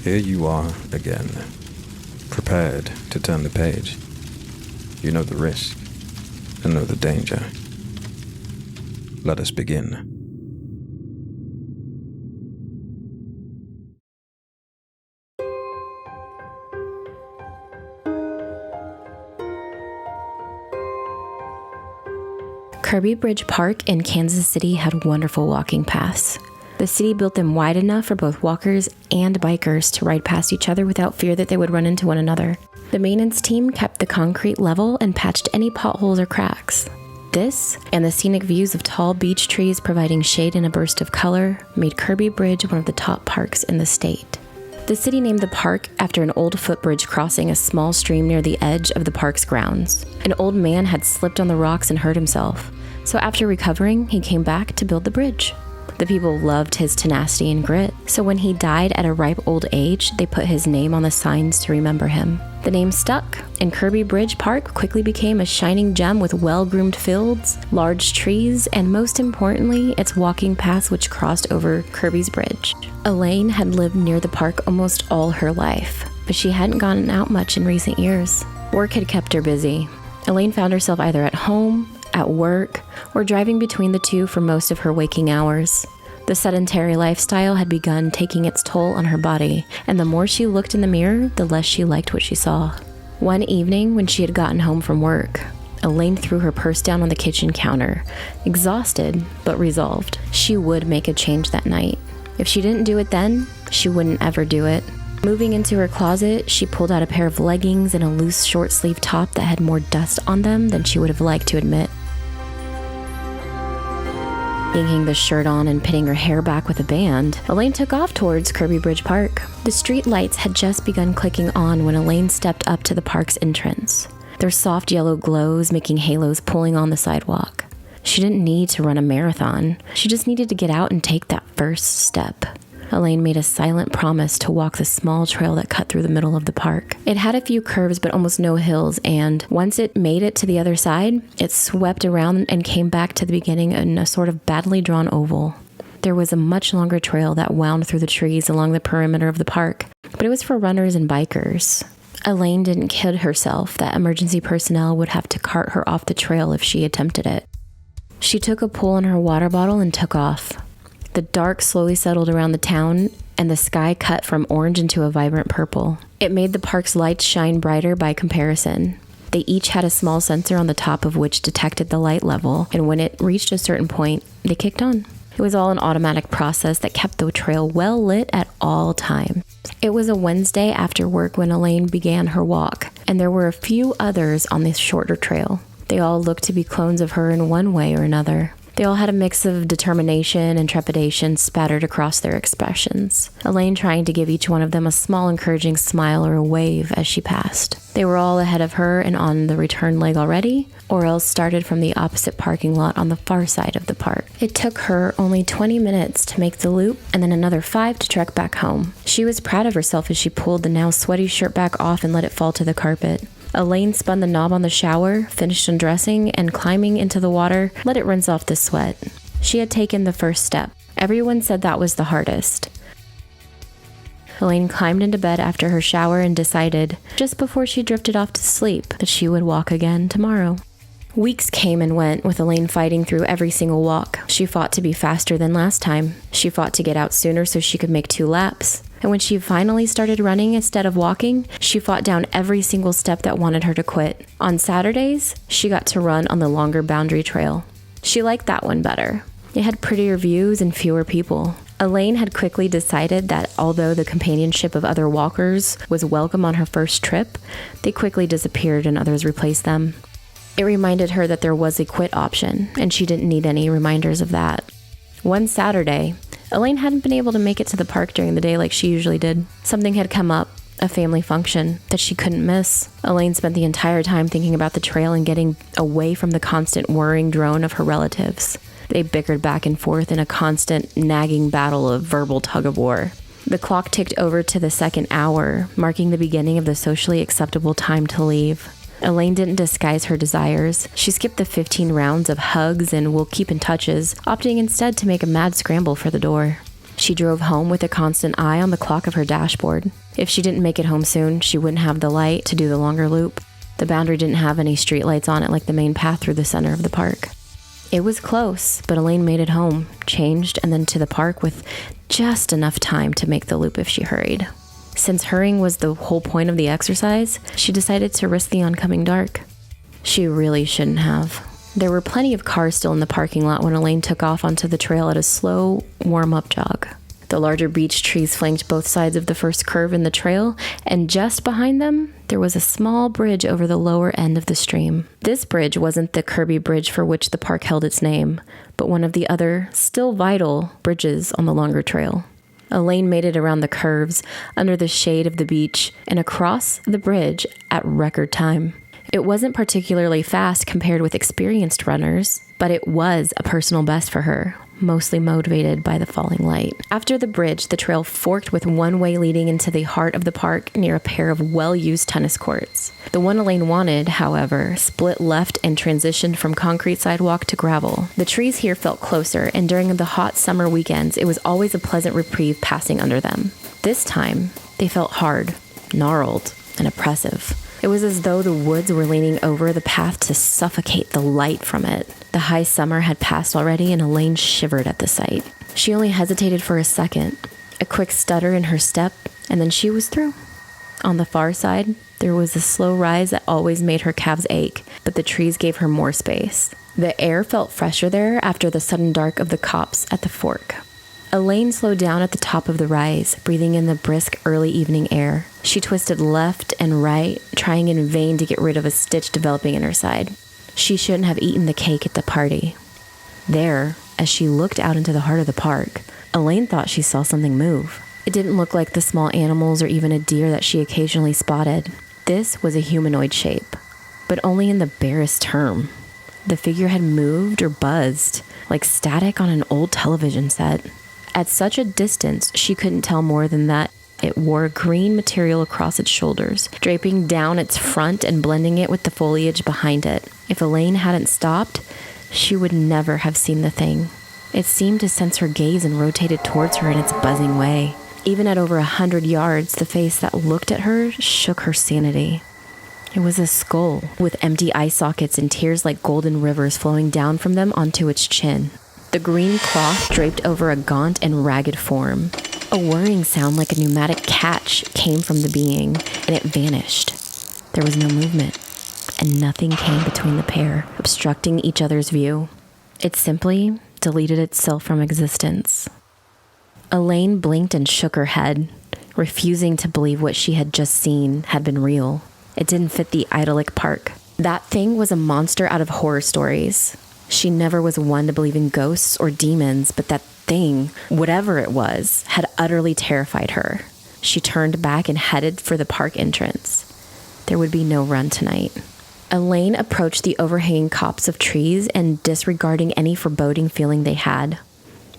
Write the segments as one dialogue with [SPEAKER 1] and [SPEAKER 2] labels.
[SPEAKER 1] Here you are again, prepared to turn the page. You know the risk, and know the danger. Let us begin.
[SPEAKER 2] Kirby Bridge Park in Kansas City had wonderful walking paths. The city built them wide enough for both walkers and bikers to ride past each other without fear that they would run into one another. The maintenance team kept the concrete level and patched any potholes or cracks. This, and the scenic views of tall beech trees providing shade and a burst of color, made Kirby Bridge one of the top parks in the state. The city named the park after an old footbridge crossing a small stream near the edge of the park's grounds. An old man had slipped on the rocks and hurt himself, so after recovering, he came back to build the bridge. The people loved his tenacity and grit, so when he died at a ripe old age, they put his name on the signs to remember him. The name stuck, and Kirby Bridge Park quickly became a shining gem with well-groomed fields, large trees, and most importantly, its walking paths which crossed over Kirby's Bridge. Elaine had lived near the park almost all her life, but she hadn't gone out much in recent years. Work had kept her busy. Elaine found herself either at home, at work, or driving between the two for most of her waking hours. The sedentary lifestyle had begun taking its toll on her body, and the more she looked in the mirror, the less she liked what she saw. One evening, when she had gotten home from work, Elaine threw her purse down on the kitchen counter, exhausted but resolved. She would make a change that night. If she didn't do it then, she wouldn't ever do it. Moving into her closet, she pulled out a pair of leggings and a loose short-sleeve top that had more dust on them than she would have liked to admit. Yanking the shirt on and pinning her hair back with a band, Elaine took off towards Kirby Bridge Park. The street lights had just begun clicking on when Elaine stepped up to the park's entrance, their soft yellow glows making halos pulling on the sidewalk. She didn't need to run a marathon. She just needed to get out and take that first step. Elaine made a silent promise to walk the small trail that cut through the middle of the park. It had a few curves but almost no hills, and once it made it to the other side, it swept around and came back to the beginning in a sort of badly drawn oval. There was a much longer trail that wound through the trees along the perimeter of the park, but it was for runners and bikers. Elaine didn't kid herself that emergency personnel would have to cart her off the trail if she attempted it. She took a pull on her water bottle and took off. The dark slowly settled around the town, and the sky cut from orange into a vibrant purple. It made the park's lights shine brighter by comparison. They each had a small sensor on the top of which detected the light level, and when it reached a certain point, they kicked on. It was all an automatic process that kept the trail well lit at all times. It was a Wednesday after work when Elaine began her walk, and there were a few others on this shorter trail. They all looked to be clones of her in one way or another. They all had a mix of determination and trepidation spattered across their expressions, Elaine trying to give each one of them a small encouraging smile or a wave as she passed. They were all ahead of her and on the return leg already, or else started from the opposite parking lot on the far side of the park. It took her only 20 minutes to make the loop and then another 5 to trek back home. She was proud of herself as she pulled the now sweaty shirt back off and let it fall to the carpet. Elaine spun the knob on the shower, finished undressing, and climbing into the water, let it rinse off the sweat. She had taken the first step. Everyone said that was the hardest. Elaine climbed into bed after her shower and decided, just before she drifted off to sleep, that she would walk again tomorrow. Weeks came and went, with Elaine fighting through every single walk. She fought to be faster than last time. She fought to get out sooner so she could make 2 laps. And when she finally started running instead of walking, she fought down every single step that wanted her to quit. On Saturdays, she got to run on the longer Boundary Trail. She liked that one better. It had prettier views and fewer people. Elaine had quickly decided that although the companionship of other walkers was welcome on her first trip, they quickly disappeared and others replaced them. It reminded her that there was a quit option, and she didn't need any reminders of that. One Saturday, Elaine hadn't been able to make it to the park during the day like she usually did. Something had come up, a family function, that she couldn't miss. Elaine spent the entire time thinking about the trail and getting away from the constant whirring drone of her relatives. They bickered back and forth in a constant, nagging battle of verbal tug-of-war. The clock ticked over to the second hour, marking the beginning of the socially acceptable time to leave. Elaine didn't disguise her desires. She skipped the 15 rounds of hugs and we'll keep in touches, opting instead to make a mad scramble for the door. She drove home with a constant eye on the clock of her dashboard. If she didn't make it home soon, she wouldn't have the light to do the longer loop. The boundary didn't have any streetlights on it like the main path through the center of the park. It was close, but Elaine made it home, changed, and then to the park with just enough time to make the loop if she hurried. Since hurrying was the whole point of the exercise, she decided to risk the oncoming dark. She really shouldn't have. There were plenty of cars still in the parking lot when Elaine took off onto the trail at a slow, warm-up jog. The larger beech trees flanked both sides of the first curve in the trail, and just behind them, there was a small bridge over the lower end of the stream. This bridge wasn't the Kirby Bridge for which the park held its name, but one of the other, still vital, bridges on the longer trail. Elaine made it around the curves, under the shade of the beech, and across the bridge at record time. It wasn't particularly fast compared with experienced runners, but it was a personal best for her, mostly motivated by the falling light. After the bridge, the trail forked with one way leading into the heart of the park near a pair of well-used tennis courts. The one Elaine wanted, however, split left and transitioned from concrete sidewalk to gravel. The trees here felt closer, and during the hot summer weekends, it was always a pleasant reprieve passing under them. This time, they felt hard, gnarled, and oppressive. It was as though the woods were leaning over the path to suffocate the light from it. The high summer had passed already, and Elaine shivered at the sight. She only hesitated for a second, a quick stutter in her step, and then she was through. On the far side, there was a slow rise that always made her calves ache, but the trees gave her more space. The air felt fresher there after the sudden dark of the copse at the fork. Elaine slowed down at the top of the rise, breathing in the brisk early evening air. She twisted left and right, trying in vain to get rid of a stitch developing in her side. She shouldn't have eaten the cake at the party. There, as she looked out into the heart of the park, Elaine thought she saw something move. It didn't look like the small animals or even a deer that she occasionally spotted. This was a humanoid shape, but only in the barest term. The figure had moved or buzzed, like static on an old television set. At such a distance, she couldn't tell more than that it wore green material across its shoulders, draping down its front and blending it with the foliage behind it. If Elaine hadn't stopped, she would never have seen the thing. It seemed to sense her gaze and rotated towards her in its buzzing way. Even at over 100 yards, the face that looked at her shook her sanity. It was a skull, with empty eye sockets and tears like golden rivers flowing down from them onto its chin. The green cloth draped over a gaunt and ragged form. A whirring sound like a pneumatic catch came from the being, and it vanished. There was no movement, and nothing came between the pair, obstructing each other's view. It simply deleted itself from existence. Elaine blinked and shook her head, refusing to believe what she had just seen had been real. It didn't fit the idyllic park. That thing was a monster out of horror stories. She never was one to believe in ghosts or demons, but that thing, whatever it was, had utterly terrified her. She turned back and headed for the park entrance. There would be no run tonight. Elaine approached the overhanging copse of trees and disregarding any foreboding feeling they had.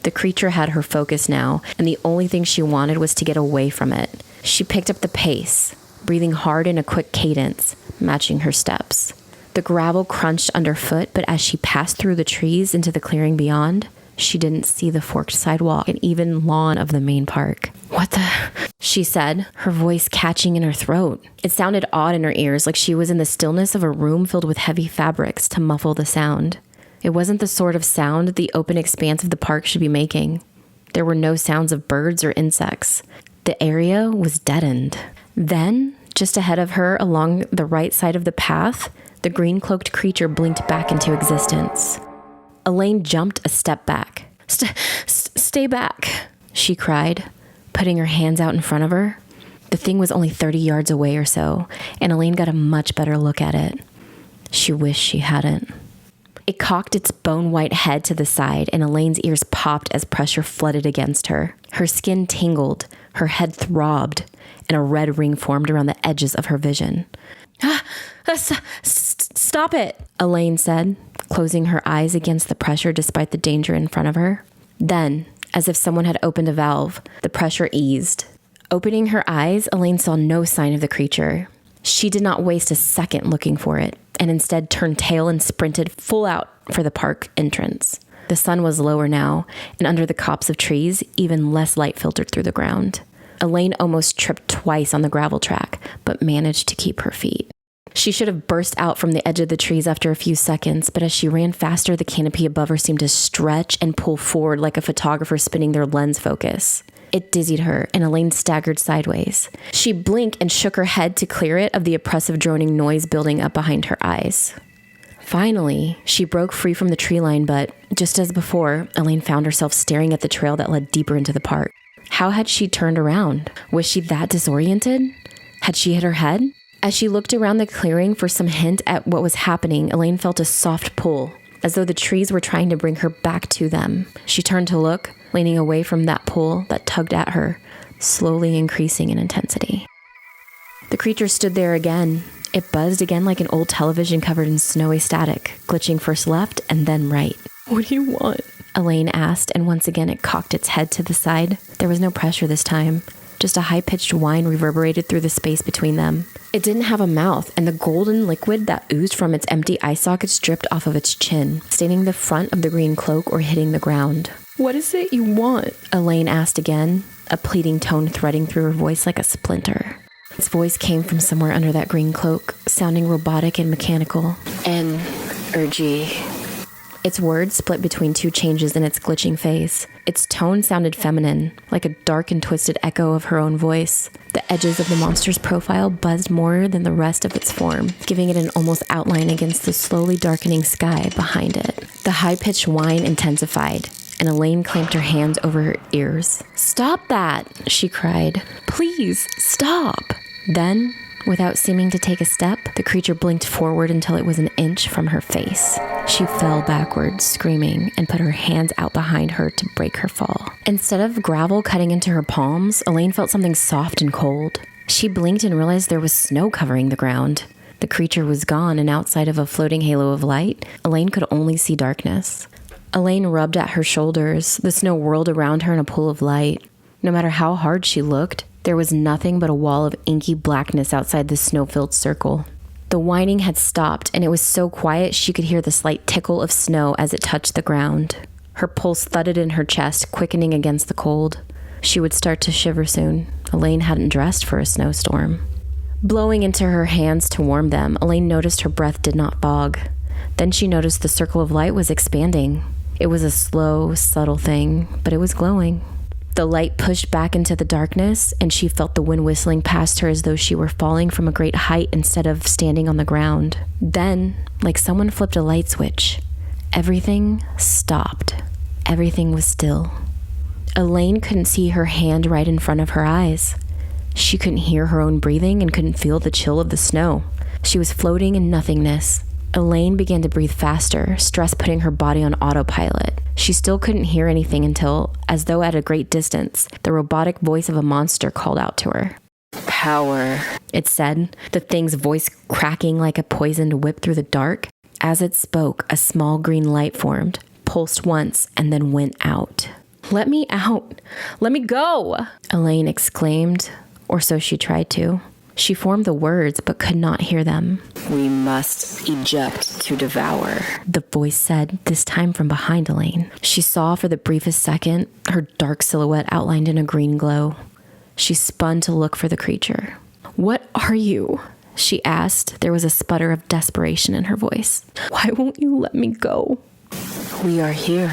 [SPEAKER 2] The creature had her focus now, and the only thing she wanted was to get away from it. She picked up the pace, breathing hard in a quick cadence, matching her steps. The gravel crunched underfoot, but as she passed through the trees into the clearing beyond, she didn't see the forked sidewalk and even lawn of the main park. "What the?" she said, her voice catching in her throat. It sounded odd in her ears, like she was in the stillness of a room filled with heavy fabrics to muffle the sound. It wasn't the sort of sound the open expanse of the park should be making. There were no sounds of birds or insects. The area was deadened. Then, just ahead of her along the right side of the path, the green-cloaked creature blinked back into existence. Elaine jumped a step back. Stay back, she cried, putting her hands out in front of her. The thing was only 30 yards away or so, and Elaine got a much better look at it. She wished she hadn't. It cocked its bone-white head to the side, and Elaine's ears popped as pressure flooded against her. Her skin tingled, her head throbbed, and a red ring formed around the edges of her vision. Stop it, Elaine said, closing her eyes against the pressure despite the danger in front of her. Then, as if someone had opened a valve, the pressure eased. Opening her eyes, Elaine saw no sign of the creature. She did not waste a second looking for it, and instead turned tail and sprinted full out for the park entrance. The sun was lower now, and under the copse of trees, even less light filtered through the ground. Elaine almost tripped twice on the gravel track, but managed to keep her feet. She should have burst out from the edge of the trees after a few seconds, but as she ran faster, the canopy above her seemed to stretch and pull forward like a photographer spinning their lens focus. It dizzied her, and Elaine staggered sideways. She blinked and shook her head to clear it of the oppressive droning noise building up behind her eyes. Finally, she broke free from the tree line, but just as before, Elaine found herself staring at the trail that led deeper into the park. How had she turned around? Was she that disoriented? Had she hit her head? As she looked around the clearing for some hint at what was happening, Elaine felt a soft pull, as though the trees were trying to bring her back to them. She turned to look, leaning away from that pull that tugged at her, slowly increasing in intensity. The creature stood there again. It buzzed again like an old television covered in snowy static, glitching first left and then right. "What do you want?" Elaine asked, and once again it cocked its head to the side. There was no pressure this time. Just a high-pitched whine reverberated through the space between them. It didn't have a mouth, and the golden liquid that oozed from its empty eye sockets dripped off of its chin, staining the front of the green cloak or hitting the ground. "What is it you want?" Elaine asked again, a pleading tone threading through her voice like a splinter. Its voice came from somewhere under that green cloak, sounding robotic and mechanical. "Energy." Its words split between two changes in its glitching face. Its tone sounded feminine, like a dark and twisted echo of her own voice. The edges of the monster's profile buzzed more than the rest of its form, giving it an almost outline against the slowly darkening sky behind it. The high-pitched whine intensified, and Elaine clamped her hands over her ears. "Stop that!" she cried. "Please, stop!" Then, without seeming to take a step, the creature blinked forward until it was an inch from her face. She fell backwards, screaming, and put her hands out behind her to break her fall. Instead of gravel cutting into her palms, Elaine felt something soft and cold. She blinked and realized there was snow covering the ground. The creature was gone, and outside of a floating halo of light, Elaine could only see darkness. Elaine rubbed at her shoulders. The snow whirled around her in a pool of light. No matter how hard she looked, there was nothing but a wall of inky blackness outside the snow-filled circle. The whining had stopped, and it was so quiet she could hear the slight tickle of snow as it touched the ground. Her pulse thudded in her chest, quickening against the cold. She would start to shiver soon. Elaine hadn't dressed for a snowstorm. Blowing into her hands to warm them, Elaine noticed her breath did not fog. Then she noticed the circle of light was expanding. It was a slow, subtle thing, but it was glowing. The light pushed back into the darkness, and she felt the wind whistling past her as though she were falling from a great height instead of standing on the ground. Then, like someone flipped a light switch, everything stopped. Everything was still. Elaine couldn't see her hand right in front of her eyes. She couldn't hear her own breathing and couldn't feel the chill of the snow. She was floating in nothingness. Elaine began to breathe faster, stress putting her body on autopilot. She still couldn't hear anything until, as though at a great distance, the robotic voice of a monster called out to her. "Power," it said, the thing's voice cracking like a poisoned whip through the dark. As it spoke, a small green light formed, pulsed once, and then went out. "Let me out! Let me go!" Elaine exclaimed, or so she tried to. She formed the words, but could not hear them. "We must eject to devour," the voice said, this time from behind Elaine. She saw for the briefest second her dark silhouette outlined in a green glow. She spun to look for the creature. "What are you?" she asked. There was a sputter of desperation in her voice. "Why won't you let me go?" "We are here,"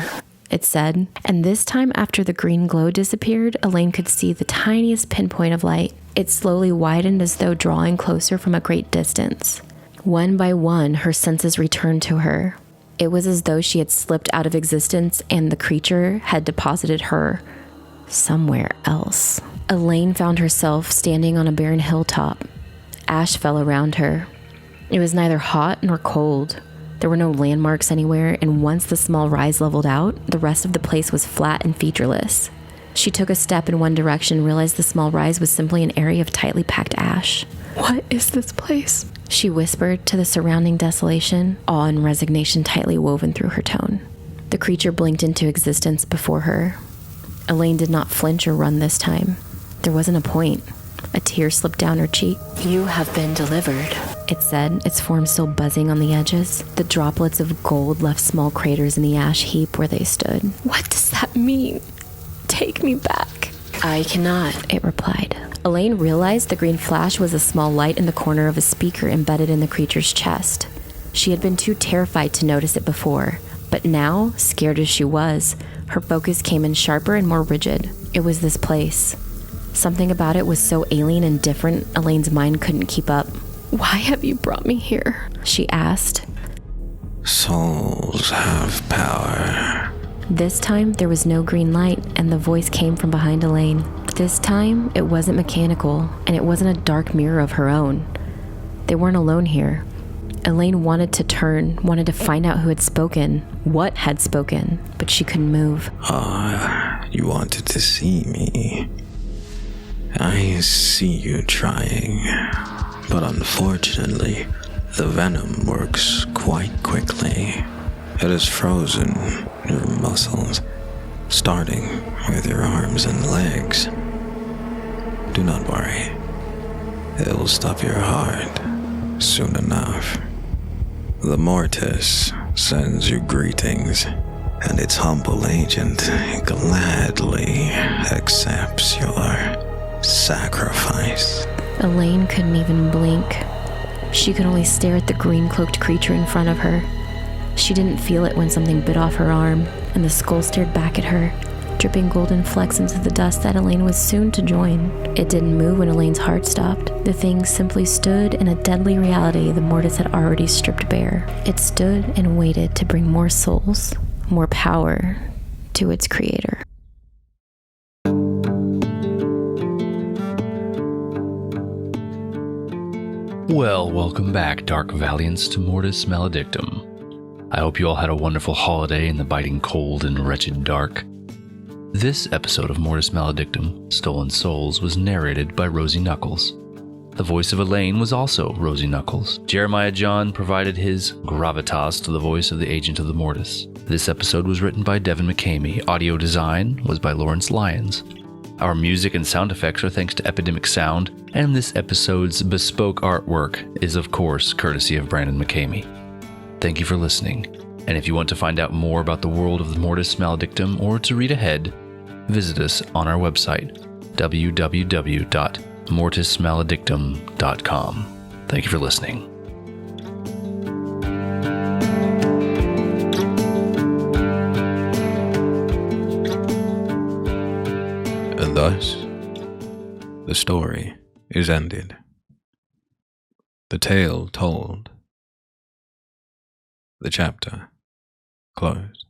[SPEAKER 2] it said. And this time, after the green glow disappeared, Elaine could see the tiniest pinpoint of light. It slowly widened as though drawing closer from a great distance. One by one, her senses returned to her. It was as though she had slipped out of existence and the creature had deposited her somewhere else. Elaine found herself standing on a barren hilltop. Ash fell around her. It was neither hot nor cold. There were no landmarks anywhere, and once the small rise leveled out, the rest of the place was flat and featureless. She took a step in one direction and realized the small rise was simply an area of tightly packed ash. "What is this place?" she whispered to the surrounding desolation, awe and resignation tightly woven through her tone. The creature blinked into existence before her. Elaine did not flinch or run this time. There wasn't a point. A tear slipped down her cheek. "You have been delivered." it said, its form still buzzing on the edges. The droplets of gold left small craters in the ash heap where they stood. What does that mean? Take me back. I cannot, it replied. Elaine realized the green flash was a small light in the corner of a speaker embedded in the creature's chest. She had been too terrified to notice it before, but now, scared as she was, her focus came in sharper and more rigid. It was this place. Something about it was so alien and different, Elaine's mind couldn't keep up. Why have you brought me here? She asked.
[SPEAKER 1] Souls have power.
[SPEAKER 2] This time, there was no green light, and the voice came from behind Elaine. This time, it wasn't mechanical, and it wasn't a dark mirror of her own. They weren't alone here. Elaine wanted to turn, wanted to find out who had spoken, what had spoken, but she couldn't move.
[SPEAKER 1] You wanted to see me. I see you trying, but unfortunately, the venom works quite quickly. It has frozen your muscles, starting with your arms and legs. Do not worry. It will stop your heart soon enough. The Mortis sends you greetings, and its humble agent gladly accepts your sacrifice.
[SPEAKER 2] Elaine couldn't even blink. She could only stare at the green-cloaked creature in front of her. She didn't feel it when something bit off her arm, and the skull stared back at her, dripping golden flecks into the dust that Elaine was soon to join. It didn't move when Elaine's heart stopped. The thing simply stood in a deadly reality the Mortis had already stripped bare. It stood and waited to bring more souls, more power to its creator.
[SPEAKER 3] Well, welcome back, Dark Valiants, to Mortis Maledictum. I hope you all had a wonderful holiday in the biting cold and wretched dark. This episode of Mortis Maledictum, Stolen Souls, was narrated by Rosie Knuckles. The voice of Elaine was also Rosie Knuckles. Jeremiah John provided his gravitas to the voice of the agent of the Mortis. This episode was written by Devin McCamey. Audio design was by Lawrence Lyons. Our music and sound effects are thanks to Epidemic Sound, and this episode's bespoke artwork is, of course, courtesy of Brandon McCamey. Thank you for listening, and if you want to find out more about the world of the Mortis Maledictum or to read ahead, visit us on our website, www.mortismaledictum.com. Thank you for listening.
[SPEAKER 1] And thus, the story is ended. The tale told. The chapter closed.